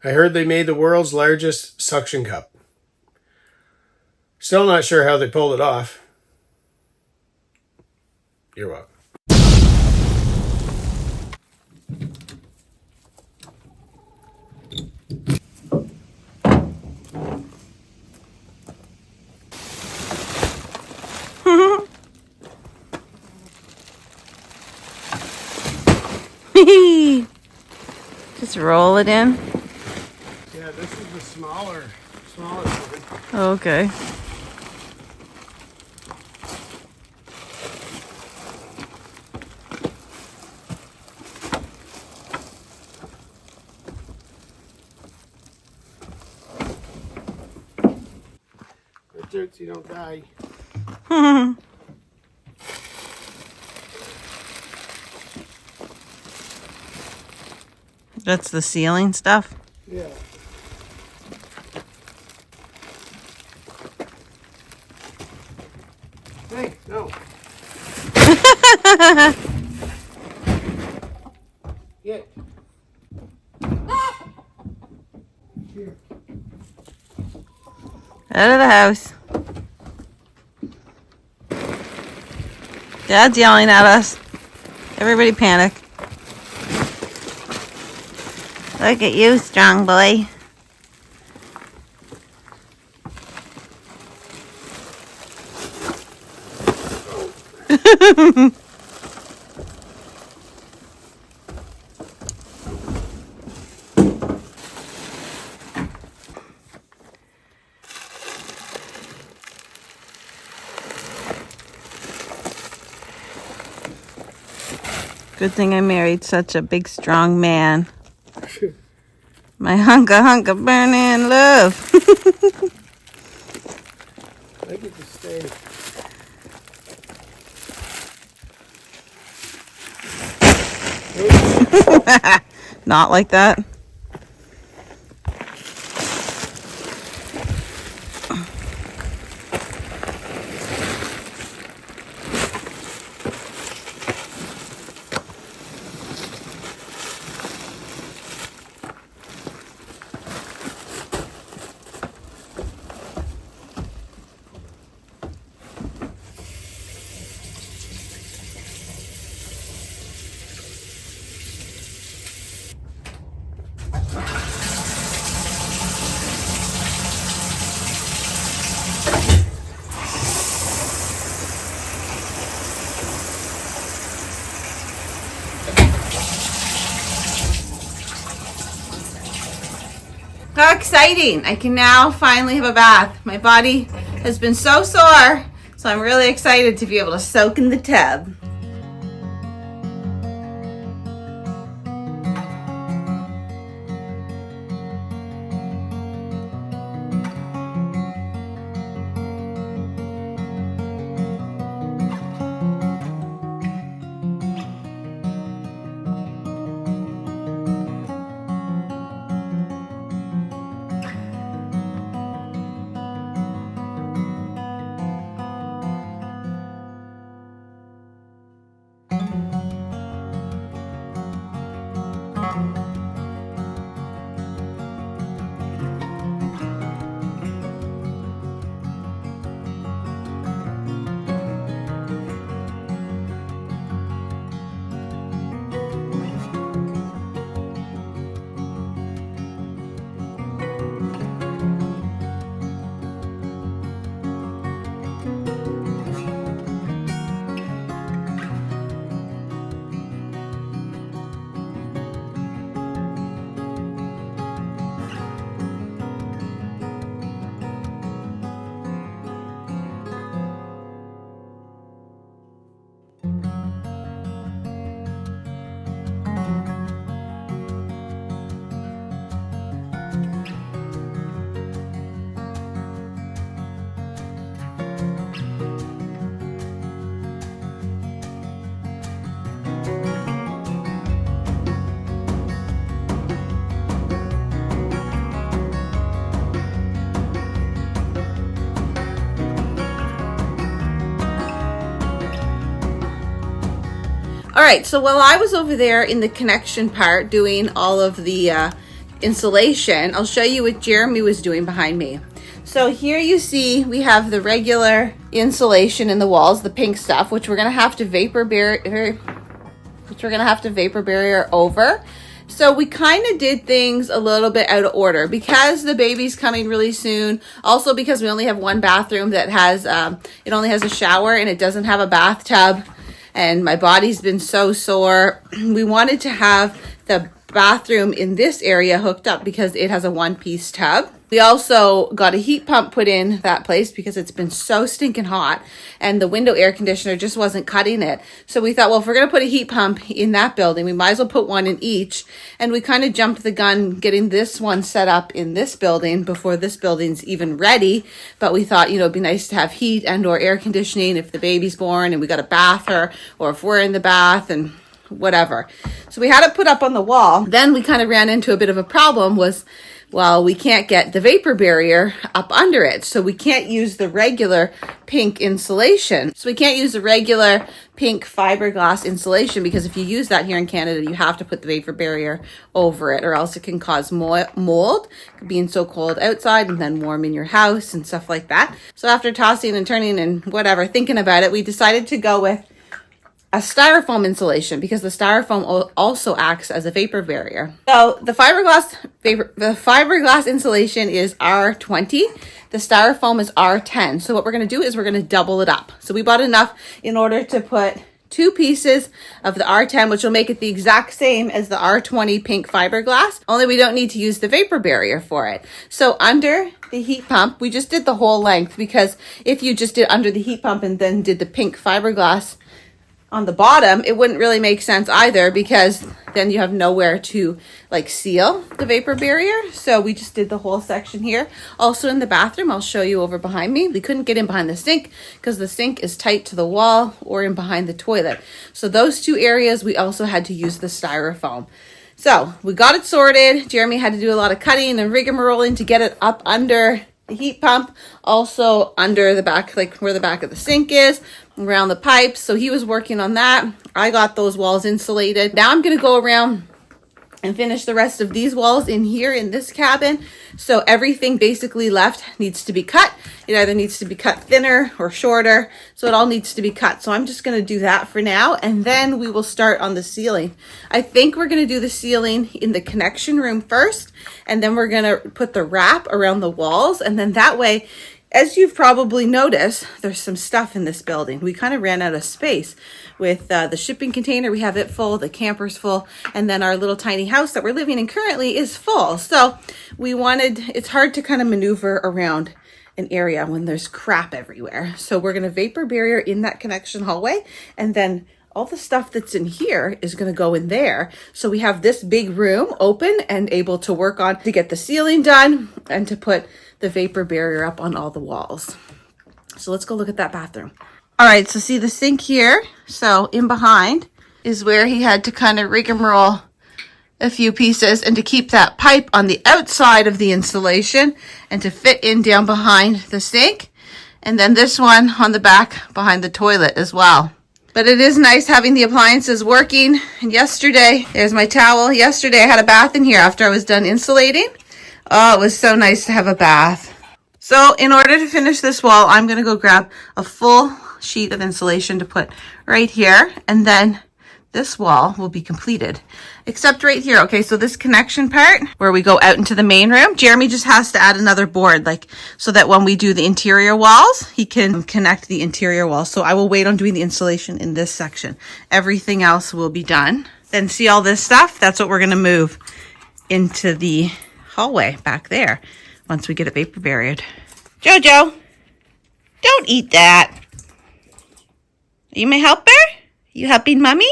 I heard they made the world's largest suction cup. Still not sure how they pulled it off. You're welcome. Just roll it in. Yeah, this is the smallest one. Okay. It hurts, you don't die. That's the ceiling stuff. Yeah. Hey, no. Yeah. Here. Out of the house. Dad's yelling at us. Everybody panic. Look at you, strong boy. Good thing I married such a big, strong man. My hunka burning love. I get to stay. Not like that. How exciting! I can now finally have a bath. My body has been so sore, so I'm really excited to be able to soak in the tub. All right, so while I was over there in the connection part doing all of the insulation, I'll show you what Jeremy was doing behind me. So here you see we have the regular insulation in the walls, the pink stuff, which we're gonna have to vapor barrier over. So we kind of did things a little bit out of order because the baby's coming really soon. Also because we only have one bathroom that has, it only has a shower and it doesn't have a bathtub. And my body's been so sore. We wanted to have the bathroom in this area hooked up because it has a one-piece tub. We also got a heat pump put in that place because it's been so stinking hot and the window air conditioner just wasn't cutting it. So we thought, well, if we're going to put a heat pump in that building, we might as well put one in each. And we kind of jumped the gun getting this one set up in this building before this building's even ready. But we thought, you know, it'd be nice to have heat and or air conditioning if the baby's born and we got to bath her, or if we're in the bath and whatever. So we had it put up on the wall. Then we kind of ran into a bit of a problem was, well, we can't get the vapor barrier up under it. So we can't use the regular pink insulation. So we can't use the regular pink fiberglass insulation because if you use that here in Canada, you have to put the vapor barrier over it or else it can cause mold, being so cold outside and then warm in your house and stuff like that. So after tossing and turning and whatever, thinking about it, we decided to go with a styrofoam insulation because the styrofoam also acts as a vapor barrier. So the fiberglass insulation is R20. The styrofoam is R10. So what we're going to do is we're going to double it up. So we bought enough in order to put 2 pieces of the R10, which will make it the exact same as the R20 pink fiberglass, only we don't need to use the vapor barrier for it. So under the heat pump, we just did the whole length because if you just did under the heat pump and then did the pink fiberglass on the bottom, it wouldn't really make sense either because then you have nowhere to like seal the vapor barrier. So we just did the whole section here. Also in the bathroom, I'll show you over behind me. We couldn't get in behind the sink because the sink is tight to the wall or in behind the toilet. So those 2 areas, we also had to use the styrofoam. So we got it sorted. Jeremy had to do a lot of cutting and rigmaroling to get it up under the heat pump, also under the back, like where the back of the sink is, around the pipes. So he was working on that. I got those walls insulated. Now I'm going to go around and finish the rest of these walls in here in this cabin. So everything basically left needs to be cut. It either needs to be cut thinner or shorter. So it all needs to be cut. So I'm just going to do that for now. And then we will start on the ceiling. I think we're going to do the ceiling in the connection room first. And then we're going to put the wrap around the walls. And then that way, as you've probably noticed, there's some stuff in this building. We kind of ran out of space with the shipping container. We have it full, the camper's full, and then our little tiny house that we're living in currently is full. So we wanted, it's hard to kind of maneuver around an area when there's crap everywhere. So we're going to vapor barrier in that connection hallway, and then all the stuff that's in here is going to go in there. So we have this big room open and able to work on to get the ceiling done and to put the vapor barrier up on all the walls. So let's go look at that bathroom. All right, so see the sink here. So in behind is where he had to kind of rigmarole a few pieces and to keep that pipe on the outside of the insulation and to fit in down behind the sink. And then this one on the back behind the toilet as well. But it is nice having the appliances working. And yesterday, there's my towel. Yesterday I had a bath in here after I was done insulating. Oh, it was so nice to have a bath. So in order to finish this wall, I'm going to go grab a full sheet of insulation to put right here. And then this wall will be completed. Except right here. Okay, so this connection part where we go out into the main room, Jeremy just has to add another board, like so that when we do the interior walls, he can connect the interior walls. So I will wait on doing the insulation in this section. Everything else will be done. Then see all this stuff? That's what we're going to move into the hallway back there once we get it vapor barriered. Jojo, don't eat that. Are you my helper? You helping mommy?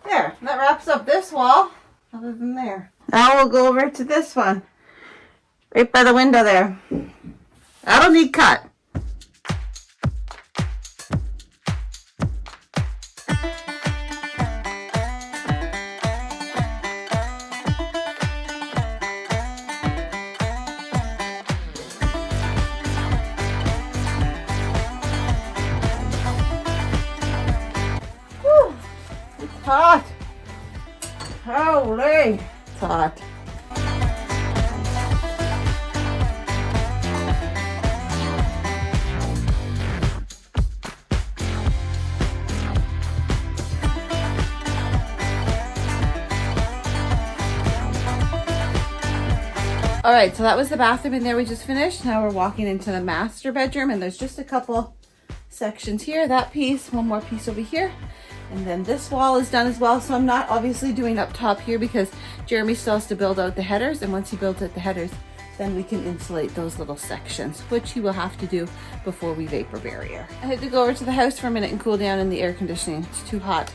There, that wraps up this wall. Other than there. Now we'll go over to this one. Right by the window there. That'll need cut. hot. Holy, it's hot. All right, so that was the bathroom in there we just finished. Now we're walking into the master bedroom, and there's just a couple sections here. That piece, one more piece over here. And then this wall is done as well. So I'm not obviously doing up top here because Jeremy still has to build out the headers. And once he builds out the headers, then we can insulate those little sections, which he will have to do before we vapor barrier. I had to go over to the house for a minute and cool down in the air conditioning. It's too hot.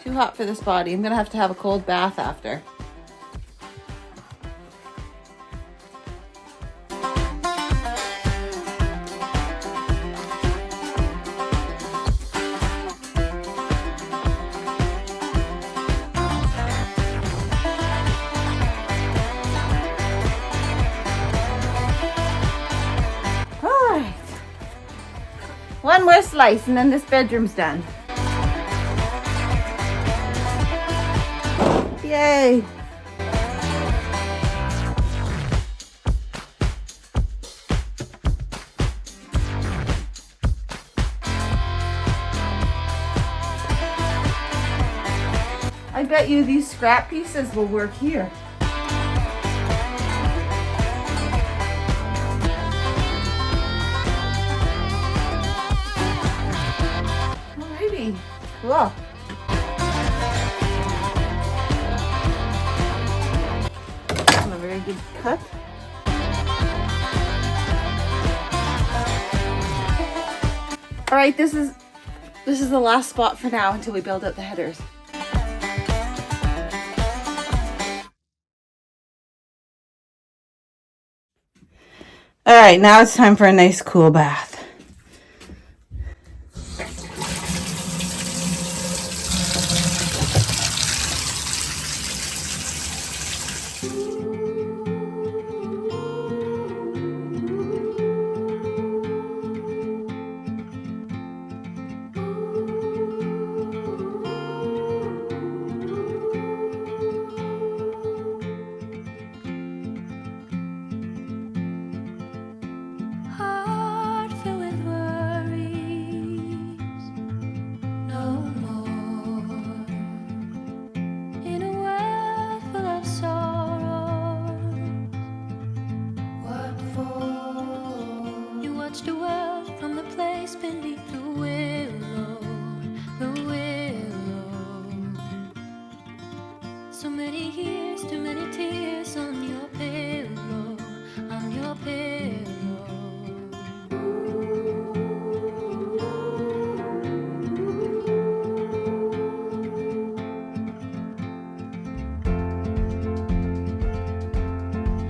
Too hot for this body. I'm gonna have to have a cold bath after. One more slice and then this bedroom's done. Yay! I bet you these scrap pieces will work here. Cool. A very good cut. All right, this is the last spot for now until we build out the headers. All right, now it's time for a nice cool bath. So many years, too many tears on your pillow, on your pillow.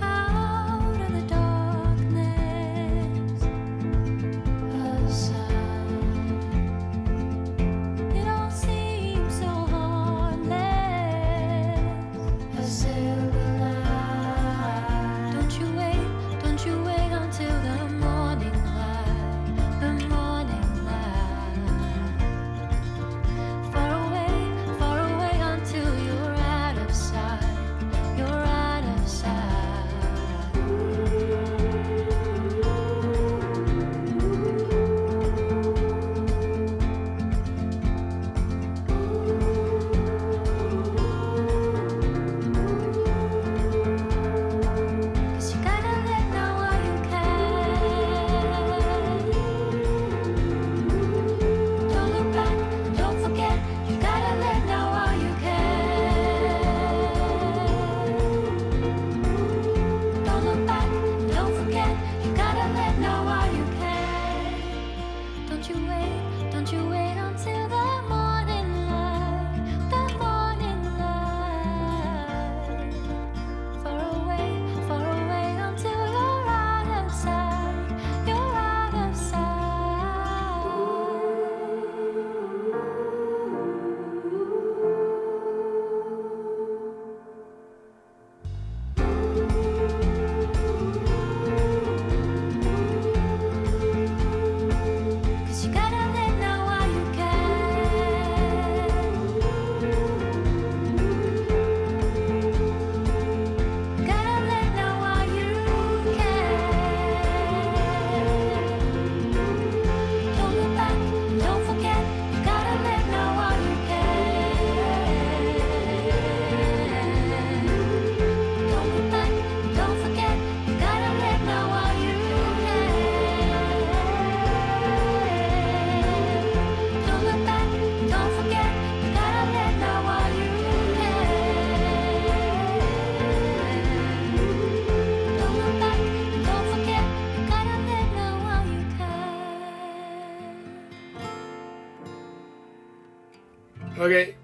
Out of the darkness, a sound. It all seems so harmless. A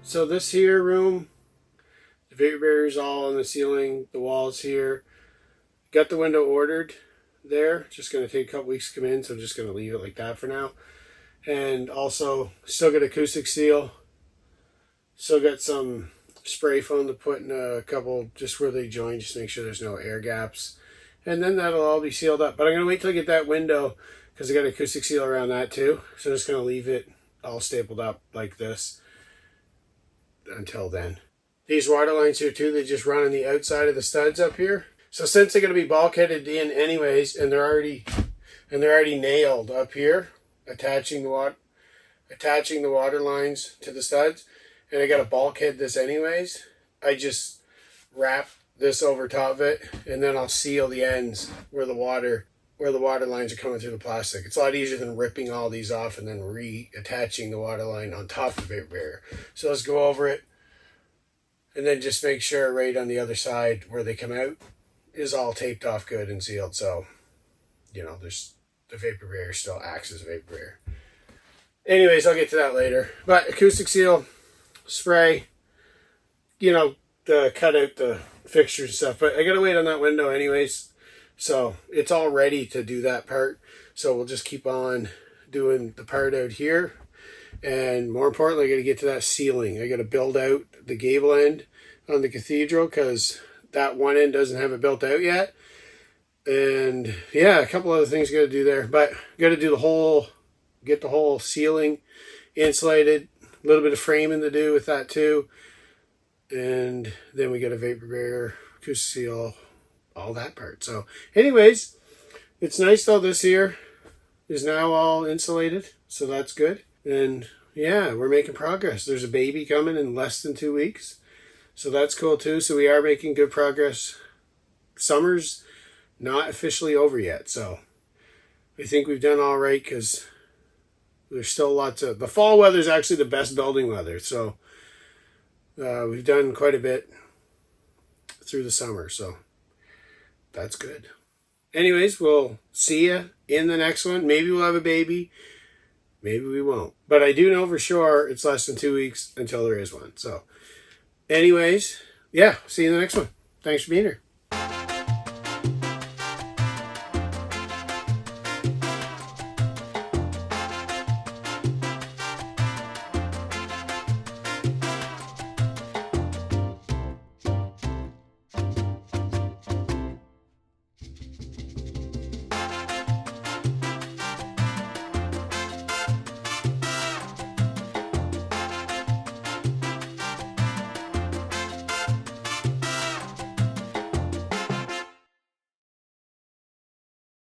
So this here room, the vapor barrier's all on the ceiling, the walls here. Got the window ordered there. Just going to take a couple weeks to come in, so I'm just going to leave it like that for now. And also, still got acoustic seal. Still got some spray foam to put in a couple, just where they join, just to make sure there's no air gaps. And then that'll all be sealed up. But I'm going to wait till I get that window, because I got acoustic seal around that too. So I'm just going to leave it all stapled up like this until then. These water lines here too, they just run on the outside of the studs up here. So since they're going to be bulkheaded in anyways, and they're already nailed up here, attaching the water lines to the studs, and I got to bulkhead this anyways, I just wrap this over top of it, and then I'll seal the ends where the water lines are coming through the plastic. It's a lot easier than ripping all these off and then reattaching the water line on top of the vapor barrier. So let's go over it, and then just make sure right on the other side where they come out is all taped off good and sealed. So, you know, there's the vapor barrier still acts as a vapor barrier. Anyways, I'll get to that later. But acoustic seal, spray, you know, to cut out the fixtures and stuff. But I gotta wait on that window anyways. So it's all ready to do that part. So we'll just keep on doing the part out here. And more importantly, I gotta get to that ceiling. I gotta build out the gable end on the cathedral, because that one end doesn't have it built out yet. And yeah, a couple other things got to do there, but got to do get the whole ceiling insulated, a little bit of framing to do with that too. And then we got a vapor barrier, acoustic seal, all that part. So anyways, it's nice though, this here is now all insulated, so that's good. And yeah, we're making progress. There's a baby coming in less than 2 weeks. So that's cool too. So we are making good progress. Summer's not officially over yet. So I think we've done all right, because there's still lots of... The fall weather is actually the best building weather. So we've done quite a bit through the summer. So that's good. Anyways, we'll see you in the next one. Maybe we'll have a baby. Maybe we won't. But I do know for sure it's less than 2 weeks until there is one. So anyways, yeah, see you in the next one. Thanks for being here.